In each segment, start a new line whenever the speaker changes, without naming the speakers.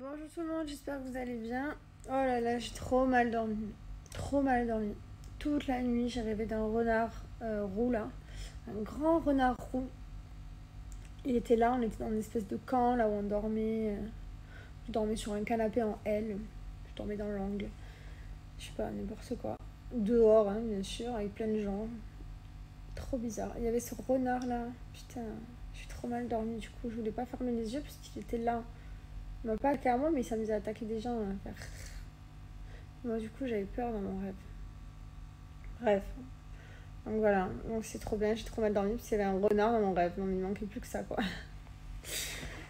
Bonjour tout le monde, j'espère que vous allez bien. Oh là là, j'ai trop mal dormi. Trop mal dormi. Toute la nuit, j'ai rêvé d'un renard roux là. Un grand renard roux. Il était là, on était dans une espèce de camp là où on dormait. Je dormais sur un canapé en L. Je dormais dans l'angle. Je sais pas, n'importe quoi. Dehors, hein, bien sûr, avec plein de gens. Trop bizarre. Il y avait ce renard là. Putain, j'ai trop mal dormi. Du coup, je voulais pas fermer les yeux parce qu'il était là. Il m'a pas attaqué à moi, mais il s'amusait à attaquer des gens. Moi, du coup, j'avais peur dans mon rêve. Bref. Donc voilà. Donc c'est trop bien. J'ai trop mal dormi parce qu'il y avait un renard dans mon rêve. Non, mais il manquait plus que ça, quoi.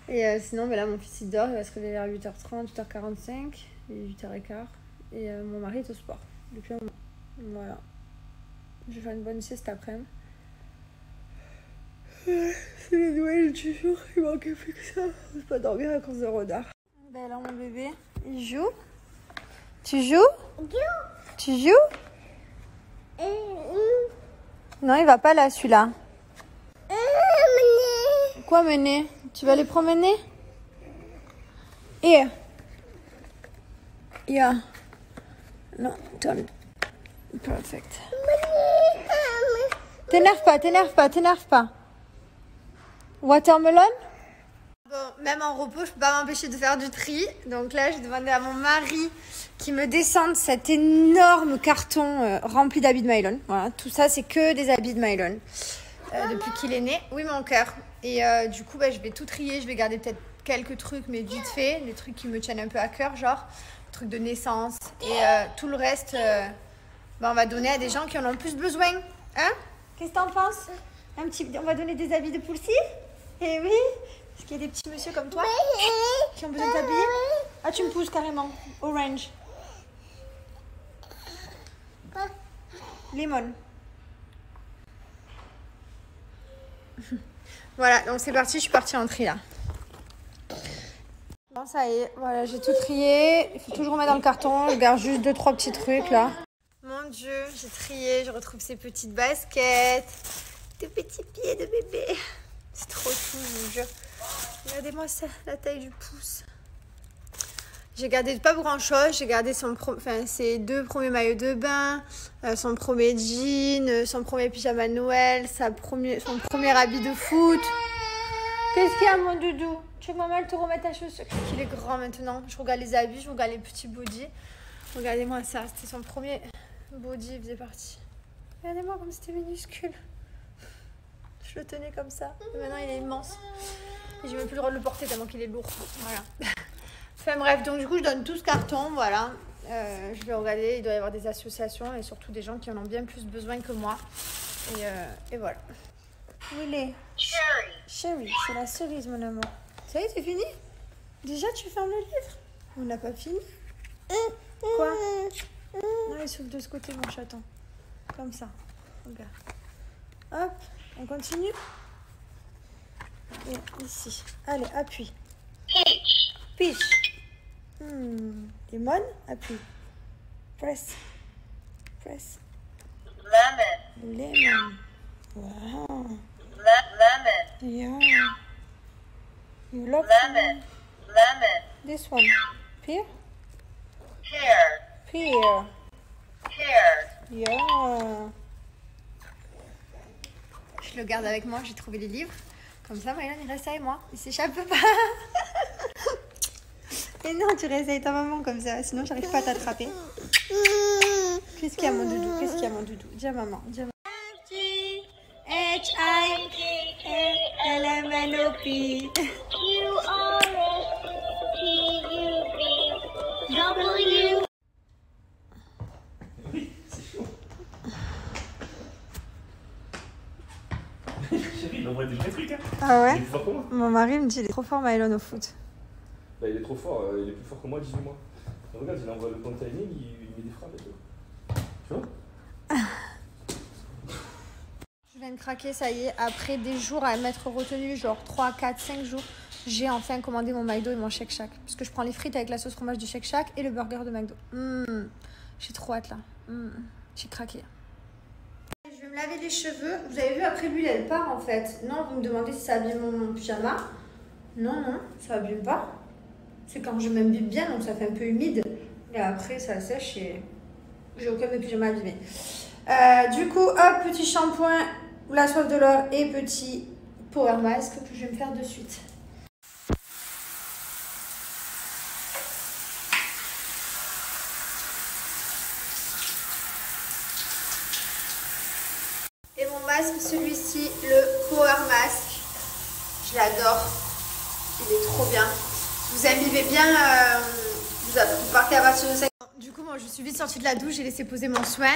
Et sinon, là, mon fils, il dort. Il va se réveiller vers 8h30, 8h45. Il est 8h15. Et mon mari est au sport. Depuis un moment. Voilà. Je vais faire une bonne sieste après-midi. C'est les Noël du jour, il manquait plus que ça. Je peux pas dormir à cause de renard. Ben alors mon bébé, il joue. Tu joues? Tu joues? Non, il va pas là celui-là. Quoi mener? Tu vas aller promener? Here. Yeah. Non, turn. Perfect. T'énerve pas. Watermelon? Bon, même en repos, je peux pas m'empêcher de faire du tri. Donc là, j'ai demandé à mon mari qui me descende cet énorme carton rempli d'habits de nylon. Voilà, tout ça, c'est que des habits de nylon. Depuis qu'il est né. Oui, mon cœur. Et du coup, je vais tout trier. Je vais garder peut-être quelques trucs, mais vite fait. Des trucs qui me tiennent un peu à cœur, genre trucs de naissance. Et tout le reste, on va donner à des gens qui en ont plus besoin. Hein? Qu'est-ce que t'en penses? On va donner des habits de poulsif? Eh oui, parce qu'il y a des petits messieurs comme toi qui ont besoin de t'habiller. Ah, tu me pousses carrément. Orange. Lemon. Voilà, donc c'est parti, je suis partie en tri là. Bon, ça y est, voilà, j'ai tout trié. Il faut toujours mettre dans le carton. Je garde juste 2-3 petits trucs là. Mon Dieu, j'ai trié, je retrouve ces petites baskets. Des petits pieds de bébé. C'est trop chou, je vous jure. Regardez-moi ça, la taille du pouce. J'ai gardé pas grand chose. J'ai gardé ses 2 premiers maillots de bain, son premier jean, son premier pyjama de Noël, son premier habit de foot. Qu'est-ce qu'il y a, mon doudou? Tu veux que maman te remette ta chaussure? Il est grand maintenant. Je regarde les habits, je regarde les petits bodys. Regardez-moi ça, c'était son premier body, il faisait partie. Regardez-moi comme c'était minuscule. Je le tenais comme ça. Et maintenant, il est immense. Et j'ai même plus le droit de le porter tellement qu'il est lourd. Voilà. Enfin bref, donc du coup, je donne tout ce carton. Voilà. Je vais regarder. Il doit y avoir des associations et surtout des gens qui en ont bien plus besoin que moi. Et voilà. Où il est? Chérie, c'est la cerise, mon amour. Ça y est, c'est fini? Déjà, tu fermes le livre? On n'a pas fini? Quoi? Non, il s'ouvre de ce côté, mon chaton. Comme ça. Regarde. Hop. On continue? Et ici. Allez, appuie. Peach. Lemon, appuie. Press. Lemon. Wow.
Lemon.
Yeah. You love
Lemon.
this one. Pear?
Pear.
Yeah. Je le garde avec moi, j'ai trouvé les livres. Comme ça, Maëlan, il reste avec moi. Il s'échappe pas. Et non, tu restes avec ta maman comme ça, sinon j'arrive pas à t'attraper. Qu'est-ce qu'il y a, mon doudou? Dis à maman. H-I-L-M-N-O-P.
W.
Oui, c'est chaud. Chérie, il envoie des vrais trucs, hein.
Ah ouais?
Il est plus fort que moi.
Mon mari me dit il est trop fort, Maëlan, au foot.
Bah, il est trop fort, il est plus fort que moi, 18 mois. Mais regarde, il envoie le bon timing, il met des frappes et tout. Tu vois?
Je viens de craquer, ça y est. Après des jours à m'être retenue, genre 3, 4, 5 jours, j'ai enfin commandé mon McDo et mon Shake Shack. Parce que je prends les frites avec la sauce fromage du Shake Shack et le burger de McDo. J'ai trop hâte là. J'ai craqué. Je vais me laver les cheveux. Vous avez vu, après l'huile, elle part en fait. Non, vous me demandez si ça abîme mon pyjama. Non, ça abîme pas. C'est quand je m'imbibe bien, donc ça fait un peu humide. Et après, ça sèche et j'ai aucun des pyjamas abîmés. Du coup, hop, petit shampoing, la soif de l'or et petit power mask que je vais me faire de suite. Et mon masque, celui-ci, le power mask. Je l'adore. Il est trop bien. Vous imbibez bien, vous partez à partir de 5. Du coup, moi, je suis vite sortie de la douche, j'ai laissé poser mon soin.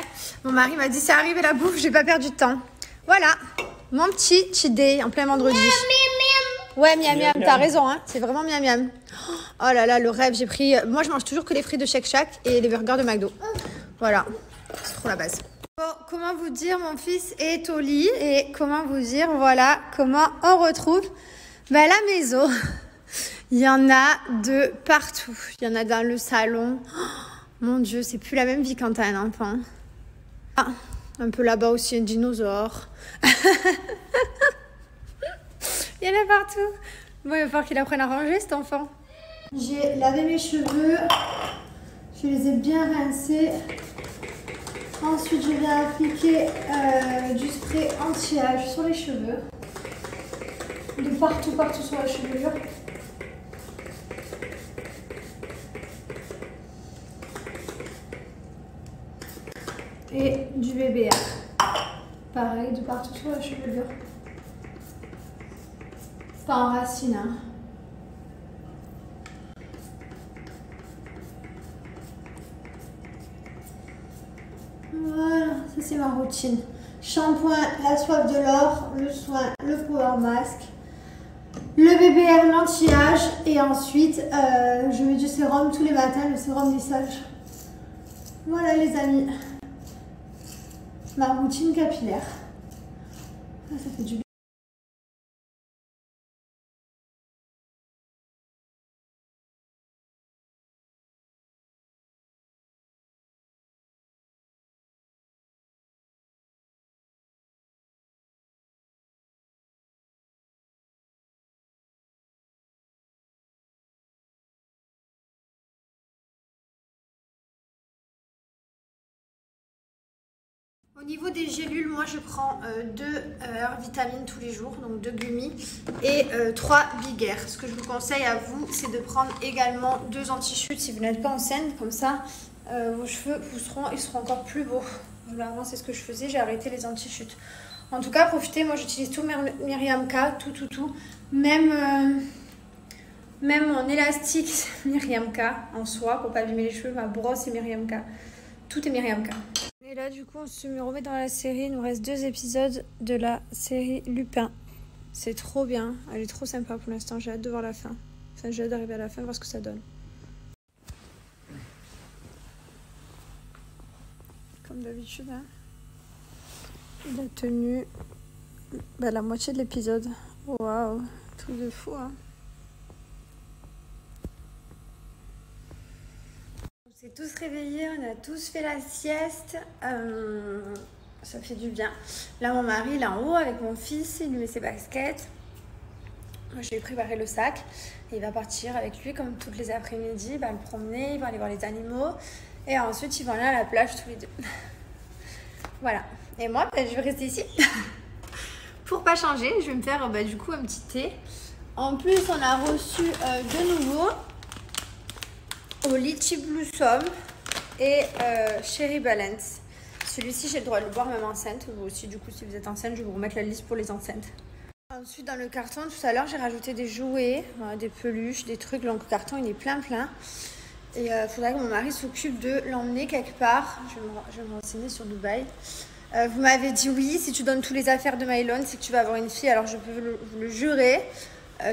Mon mari m'a dit, c'est arrivé la bouffe, j'ai pas perdu de temps. Voilà, mon petit cheat day en plein vendredi. Ouais, miam miam, t'as raison, hein, c'est vraiment miam miam. Oh là là, le rêve, j'ai pris... Moi, je mange toujours que les frites de Shake Shack et les burgers de McDo. Voilà, c'est trop la base. Bon, comment vous dire, mon fils est au lit et comment vous dire, voilà, comment on retrouve la maison. Il y en a de partout. Il y en a dans le salon. Oh, mon Dieu, c'est plus la même vie quand t'as un enfant. Ah, un peu là-bas aussi, un dinosaure. Il y en a partout. Bon, il va falloir qu'il apprenne à ranger, cet enfant. J'ai lavé mes cheveux. Je les ai bien rincés. Ensuite, je viens appliquer du spray anti-âge sur les cheveux. De partout sur la chevelure. Et du BBR. Pareil, de partout sur la chevelure. Pas en racine, hein. Voilà, ça c'est ma routine. Shampoing, la soif de l'or, le soin, le power mask, le BBR, l'anti-âge et ensuite je mets du sérum tous les matins, le sérum lissage. Voilà les amis, ma routine capillaire. Ah, ça fait du bien. Au niveau des gélules, moi je prends 2 vitamines tous les jours, donc 2 gummies et 3 Big Air. Ce que je vous conseille à vous, c'est de prendre également 2 anti-chutes si vous n'êtes pas enceinte, comme ça vos cheveux ils seront encore plus beaux. Voilà, avant c'est ce que je faisais, j'ai arrêté les anti-chutes. En tout cas, profitez, moi j'utilise tout Miriam K, tout. Même mon élastique, c'est Miriam K en soi, pour pas abîmer les cheveux, ma brosse c'est Miriam K. Tout est Miriam K. Et là, du coup, on se remet dans la série. Il nous reste 2 épisodes de la série Lupin. C'est trop bien. Elle est trop sympa pour l'instant. J'ai hâte de voir la fin. Enfin, j'ai hâte d'arriver à la fin, voir ce que ça donne. Comme d'habitude, hein. Il a tenu la moitié de l'épisode. Waouh, truc de fou, hein. On s'est tous réveillés, on a tous fait la sieste, ça fait du bien. Là mon mari il est en haut avec mon fils, il lui met ses baskets. Moi je lui ai préparé le sac et il va partir avec lui comme toutes les après-midi, il va le promener, il va aller voir les animaux et ensuite ils vont aller à la plage tous les deux. Voilà, et moi je vais rester ici pour pas changer, je vais me faire du coup un petit thé. En plus on a reçu de nouveau au Litchi Blossom et Cherry Balance. Celui-ci, j'ai le droit de le boire même enceinte. Vous aussi, du coup, si vous êtes enceinte, je vais vous remettre la liste pour les enceintes. Ensuite, dans le carton, tout à l'heure, j'ai rajouté des jouets, des peluches, des trucs. Donc, le carton, il est plein. Et il faudrait que mon mari s'occupe de l'emmener quelque part. Je vais me renseigner sur Dubaï. Vous m'avez dit oui, si tu donnes toutes les affaires de Mylon, c'est que tu vas avoir une fille. Alors, je peux vous le jurer.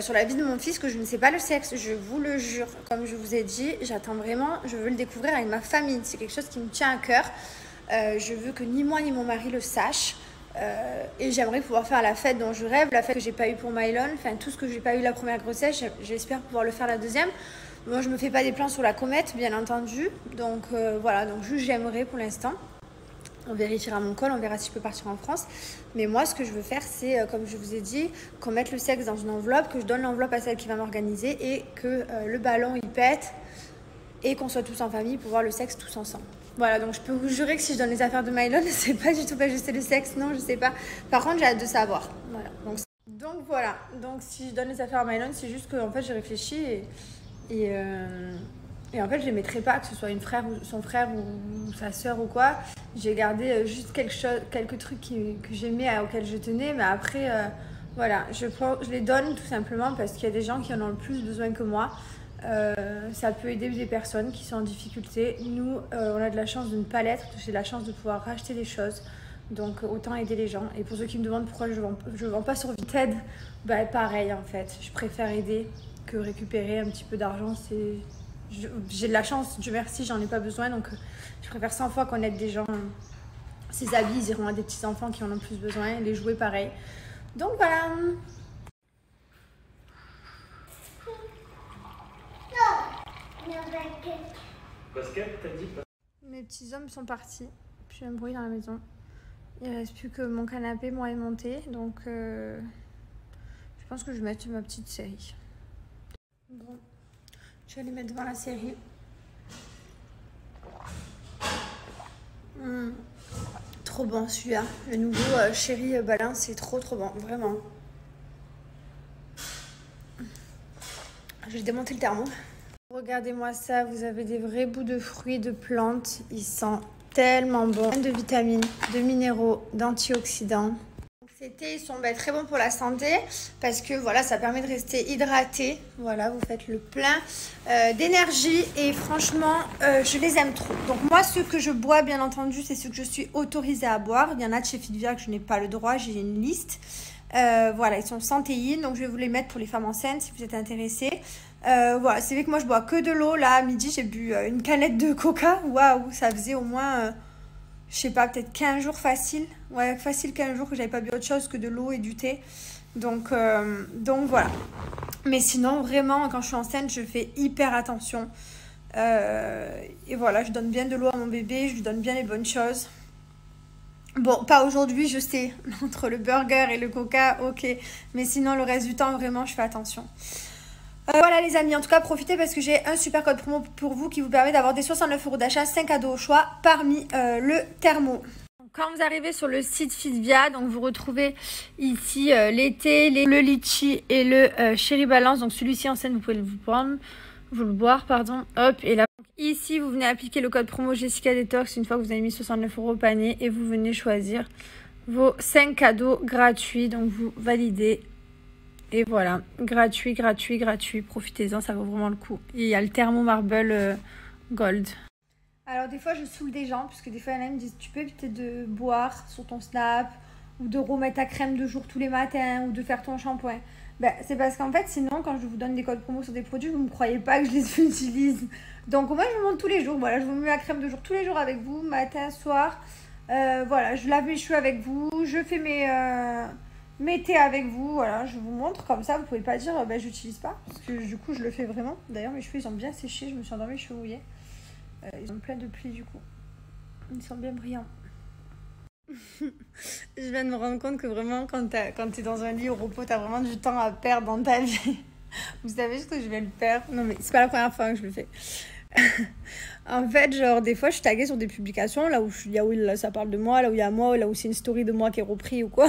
Sur la vie de mon fils que je ne sais pas le sexe, je vous le jure. Comme je vous ai dit, j'attends vraiment, je veux le découvrir avec ma famille. C'est quelque chose qui me tient à cœur. Je veux que ni moi ni mon mari le sachent. Et j'aimerais pouvoir faire la fête dont je rêve, la fête que j'ai pas eue pour Mylon. Enfin, tout ce que j'ai pas eu la première grossesse, j'espère pouvoir le faire la deuxième. Moi, je me fais pas des plans sur la comète, bien entendu. Donc voilà, donc juste j'aimerais pour l'instant. On vérifiera mon col, on verra si je peux partir en France. Mais moi, ce que je veux faire, c'est, comme je vous ai dit, qu'on mette le sexe dans une enveloppe, que je donne l'enveloppe à celle qui va m'organiser et que le ballon, il pète et qu'on soit tous en famille pour voir le sexe tous ensemble. Voilà, donc je peux vous jurer que si je donne les affaires de Mylon, c'est pas du tout pas juste le sexe, non, je sais pas. Par contre, j'ai hâte de savoir. Voilà, donc voilà. Donc si je donne les affaires à Mylon, c'est juste que en fait, j'ai réfléchi et en fait, je les mettrai pas, que ce soit son frère ou sa sœur ou quoi. J'ai gardé juste quelques trucs que j'aimais, auxquels je tenais, mais après, voilà, je les donne tout simplement parce qu'il y a des gens qui en ont le plus besoin que moi. Ça peut aider des personnes qui sont en difficulté. Nous, on a de la chance de ne pas l'être. J'ai la chance de pouvoir racheter des choses. Donc, autant aider les gens. Et pour ceux qui me demandent pourquoi je vends pas sur Vinted, bah, pareil en fait. Je préfère aider que récupérer un petit peu d'argent. J'ai de la chance, Dieu merci, j'en ai pas besoin. Donc, je préfère 100 fois qu'on aide des gens. Ces habits, ils iront à des petits-enfants qui en ont plus besoin. Les jouets, pareil. Donc, voilà.
Basket, t'as dit?
Mes petits hommes sont partis. Plus un bruit dans la maison. Il ne reste plus que mon canapé, moi et monté. Donc, je pense que je vais mettre ma petite série. Bon, je vais aller mettre devant la série. Trop bon celui-là. Le nouveau Chéri Balin, c'est trop bon, vraiment. Je vais démonter le thermo. Regardez-moi ça, vous avez des vrais bouts de fruits, de plantes. Ils sentent tellement bon. De vitamines, de minéraux, d'antioxydants. Ces thés, ils sont très bons pour la santé parce que voilà, ça permet de rester hydraté. Voilà, vous faites le plein d'énergie et franchement, je les aime trop. Donc moi, ceux que je bois, bien entendu, c'est ceux que je suis autorisée à boire. Il y en a de chez Fitvia que je n'ai pas le droit, j'ai une liste. Voilà, ils sont sans théine, donc je vais vous les mettre pour les femmes enceintes si vous êtes intéressés. Voilà, c'est vrai que moi je bois que de l'eau. Là, à midi, j'ai bu une canette de coca. Waouh, ça faisait au moins, je sais pas, peut-être 15 jours facile. Ouais, facile 15 jours que j'avais pas bu autre chose que de l'eau et du thé. Donc voilà. Mais sinon, vraiment, quand je suis enceinte, je fais hyper attention. Et voilà, je donne bien de l'eau à mon bébé, je lui donne bien les bonnes choses. Bon, pas aujourd'hui, je sais, entre le burger et le coca, ok. Mais sinon, le reste du temps, vraiment, je fais attention. Voilà les amis, en tout cas, profitez parce que j'ai un super code promo pour vous qui vous permet d'avoir des 69 € d'achat, 5 cadeaux au choix, parmi le thermo. Quand vous arrivez sur le site Fitvia, donc vous retrouvez ici l'été, le litchi et le Chéri Balance. Donc celui-ci en scène, vous pouvez le boire, pardon. Hop, et là. Ici, vous venez appliquer le code promo Jessica Detox une fois que vous avez mis 69 € au panier et vous venez choisir vos 5 cadeaux gratuits. Donc, vous validez. Et voilà, gratuit. Profitez-en, ça vaut vraiment le coup. Et il y a le Thermo Marble Gold. Alors, des fois, je saoule des gens puisque des fois, il y en a qui me disent tu peux éviter de boire sur ton Snap ou de remettre ta crème de jour tous les matins ou de faire ton shampoing. Ben, c'est parce qu'en fait, sinon, quand je vous donne des codes promo sur des produits, vous ne me croyez pas que je les utilise. Donc, moi, je vous montre tous les jours. Voilà, je vous mets ma crème de jour tous les jours avec vous, matin, soir. Voilà, je lave mes cheveux avec vous. Je fais mes thés avec vous. Voilà, je vous montre. Comme ça, vous ne pouvez pas dire, ben, j'utilise pas. Parce que du coup, je le fais vraiment. D'ailleurs, mes cheveux, ils ont bien séché. Je me suis endormie les cheveux mouillés. Ils ont plein de plis, du coup. Ils sont bien brillants. Je viens de me rendre compte que vraiment quand t'es dans un lit au repos, t'as vraiment du temps à perdre dans ta vie. Vous savez ce que je vais le perdre? Non mais c'est pas la première fois que je le fais. En fait, genre des fois je suis taguée sur des publications là où ça parle de moi, là où il y a moi, là où c'est une story de moi qui est repris ou quoi.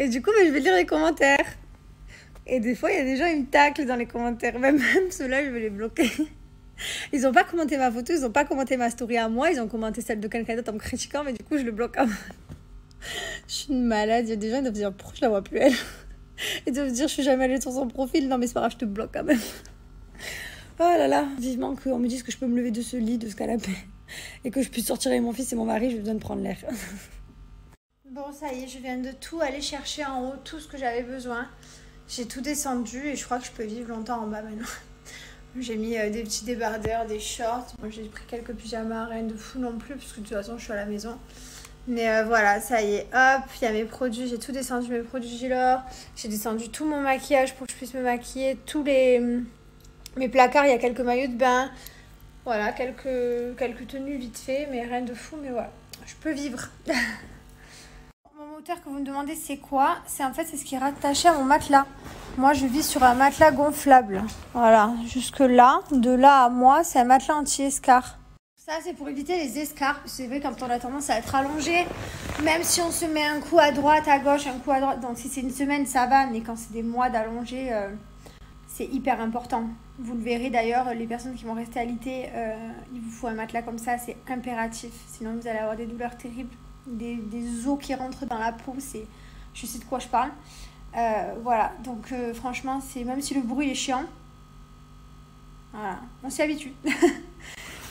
Et du coup je vais lire les commentaires. Et des fois il y a des gens ils me taclent dans les commentaires. Même ceux-là je vais les bloquer. Ils ont pas commenté ma photo, ils ont pas commenté ma story à moi, ils ont commenté celle de quelqu'un d'autre en me critiquant, mais du coup je le bloque quand même. Je suis une malade, il y a des gens qui doivent se dire pourquoi je la vois plus elle. Ils doivent se dire je suis jamais allée sur son profil, non mais c'est pas grave, je te bloque quand même. Oh là là, vivement qu'on me dise que je peux me lever de ce lit, de ce canapé, et que je puisse sortir avec mon fils et mon mari, j'ai besoin de prendre l'air. Bon ça y est, je viens de tout aller chercher en haut, tout ce que j'avais besoin. J'ai tout descendu et je crois que je peux vivre longtemps en bas maintenant. J'ai mis des petits débardeurs, des shorts. Moi, j'ai pris quelques pyjamas, rien de fou non plus, parce que de toute façon, je suis à la maison. Mais voilà, ça y est, hop, il y a mes produits. J'ai tout descendu, mes produits Gilor. J'ai descendu tout mon maquillage pour que je puisse me maquiller. Tous mes placards, il y a quelques maillots de bain. Voilà, quelques tenues vite fait, mais rien de fou, mais voilà. je peux vivre. Mon moteur que vous me demandez c'est quoi? C'est en fait c'est ce qui est rattaché à mon matelas. Moi je vis sur un matelas gonflable. Voilà, jusque là, de là à moi, c'est un matelas anti-escar. Ça c'est pour éviter les escarres. C'est vrai quand on a tendance à être allongé, même si on se met un coup à droite, à gauche, un coup à droite. Donc si c'est une semaine ça va, mais quand c'est des mois d'allongé, c'est hyper important. Vous le verrez d'ailleurs, les personnes qui vont rester alitées, il vous faut un matelas comme ça, c'est impératif. Sinon vous allez avoir des douleurs terribles. Des os qui rentrent dans la peau, c'est, je sais de quoi je parle. Voilà, donc franchement, c'est même si le bruit est chiant, voilà, on s'y habitue.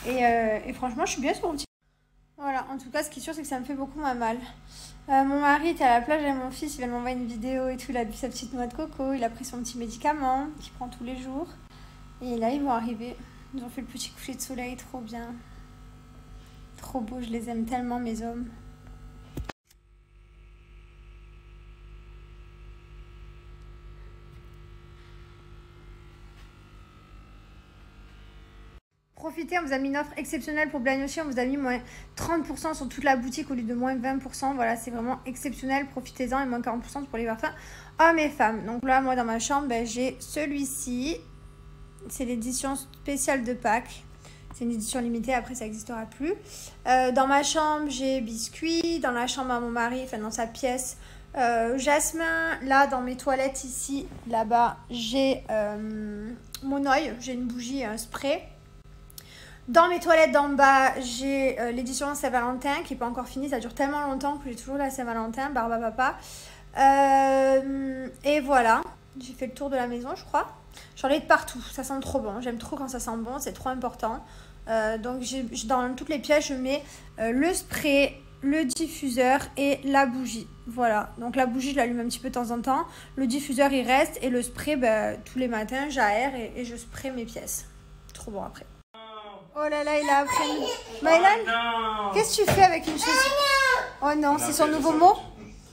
et franchement, je suis bien sur mon petit. Voilà, en tout cas, ce qui est sûr, c'est que ça me fait beaucoup moins mal. Mon mari était à la plage avec mon fils, il vient de m'envoyer une vidéo et tout, il a bu sa petite noix de coco, il a pris son petit médicament qu'il prend tous les jours. Et là, ils vont arriver. Ils ont fait le petit coucher de soleil, trop bien. Trop beau, je les aime tellement, mes hommes. Profitez, on vous a mis une offre exceptionnelle pour Blind Ocean, on vous a mis moins 30% sur toute la boutique au lieu de moins 20%. Voilà, c'est vraiment exceptionnel, profitez-en, et moins 40% pour les parfums hommes et femmes. Donc là, moi dans ma chambre, ben, j'ai celui-ci. C'est l'édition spéciale de Pâques. C'est une édition limitée, après ça n'existera plus. Dans ma chambre, j'ai Biscuit. Dans la chambre à mon mari, enfin dans sa pièce, Jasmin. Là, dans mes toilettes ici, là-bas, j'ai mon oeil. J'ai une bougie et un spray. Dans mes toilettes d'en bas, j'ai l'édition Saint-Valentin qui n'est pas encore finie. Ça dure tellement longtemps que j'ai toujours la Saint-Valentin, Barba Papa. Et voilà, j'ai fait le tour de la maison, je crois. J'en ai de partout, ça sent trop bon. J'aime trop quand ça sent bon, c'est trop important. Donc dans toutes les pièces, je mets le spray, le diffuseur et la bougie. Voilà, donc la bougie, je l'allume un petit peu de temps en temps. Le diffuseur, il reste. Et le spray, tous les matins, j'aère et je spray mes pièces. Trop bon après. Oh là là, il a appris. Maëlan, qu'est-ce que tu fais avec une chose? Oh non, c'est son nouveau mot?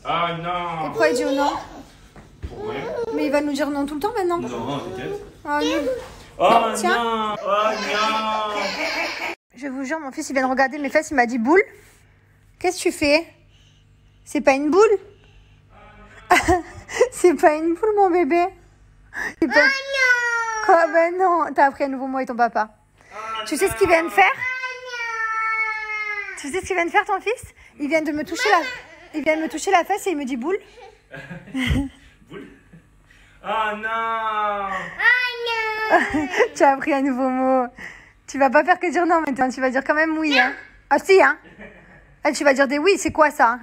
Ah non.
Et pourquoi il dit oh non?
Pour rien.
Mais il va nous dire non tout le temps maintenant.
Non, t'inquiète.
Oh non.
Oh
Tiens.
non. Oh non.
Je vous jure, mon fils, il vient de regarder mes fesses, il m'a dit boule. Qu'est-ce que tu fais? C'est pas une boule? C'est pas une boule, mon bébé. Pas... Oh non. Quoi? Ben non. T'as appris un nouveau mot avec ton papa. Tu sais ce qu'il vient de faire? Tu sais ce qu'il vient de faire, ton fils? Il vient de me toucher la fesse et il me dit boule.
Boule. Oh non.
Tu as appris un nouveau mot. Tu vas pas faire que dire non maintenant, tu vas dire quand même oui. Hein. Ah si, hein. Ah, tu vas dire des oui, c'est quoi ça?